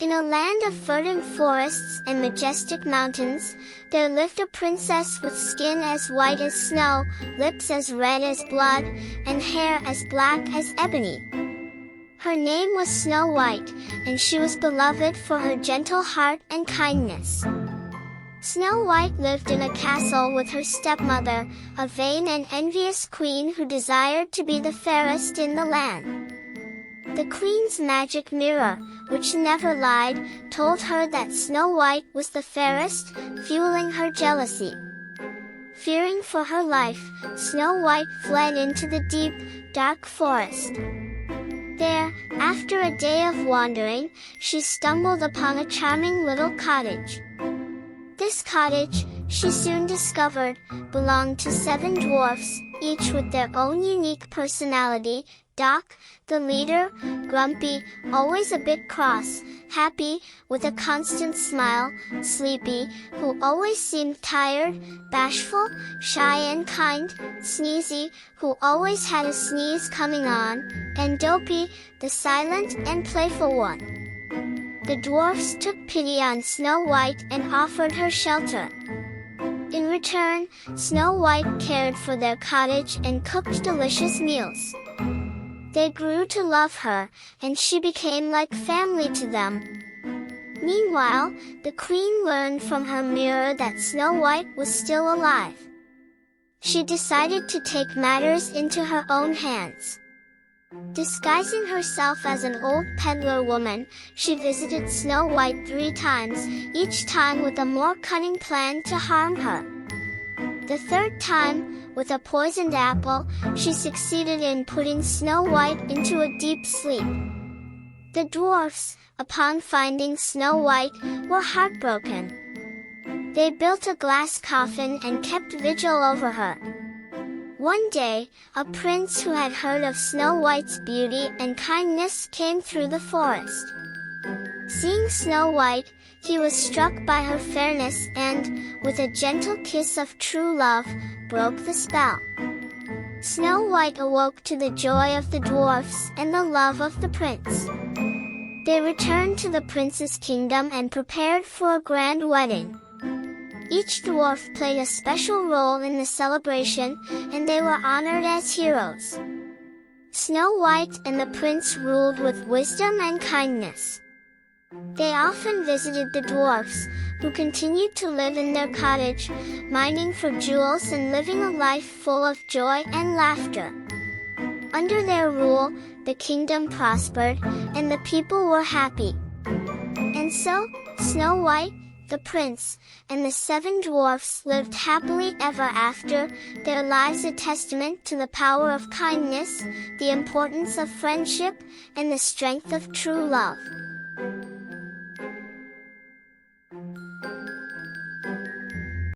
In a land of verdant forests and majestic mountains, there lived a princess with skin as white as snow, lips as red as blood, and hair as black as ebony. Her name was Snow White, and she was beloved for her gentle heart and kindness. Snow White lived in a castle with her stepmother, a vain and envious queen who desired to be the fairest in the land. The queen's magic mirror, which never lied, told her that Snow White was the fairest, fueling her jealousy. Fearing for her life, Snow White fled into the deep, dark forest. There, after a day of wandering, she stumbled upon a charming little cottage. This cottage, she soon discovered, belonged to 7 dwarfs, each with their own unique personality. Doc, the leader, grumpy, always a bit cross; Happy, with a constant smile; Sleepy, who always seemed tired; Bashful, shy and kind; Sneezy, who always had a sneeze coming on; and Dopey, the silent and playful one. The dwarfs took pity on Snow White and offered her shelter. In return, Snow White cared for their cottage and cooked delicious meals. They grew to love her, and she became like family to them. Meanwhile, the queen learned from her mirror that Snow White was still alive. She decided to take matters into her own hands. Disguising herself as an old peddler woman, she visited Snow White 3 times, each time with a more cunning plan to harm her. The 3rd time, with a poisoned apple, she succeeded in putting Snow White into a deep sleep. The dwarfs, upon finding Snow White, were heartbroken. They built a glass coffin and kept vigil over her. One day, a prince who had heard of Snow White's beauty and kindness came through the forest. Seeing Snow White, he was struck by her fairness and, with a gentle kiss of true love, broke the spell. Snow White awoke to the joy of the dwarfs and the love of the prince. They returned to the prince's kingdom and prepared for a grand wedding. Each dwarf played a special role in the celebration, and they were honored as heroes. Snow White and the prince ruled with wisdom and kindness. They often visited the dwarfs, who continued to live in their cottage, mining for jewels and living a life full of joy and laughter. Under their rule, the kingdom prospered, and the people were happy. And so, Snow White, the prince, and the 7 dwarfs lived happily ever after, their lives a testament to the power of kindness, the importance of friendship, and the strength of true love.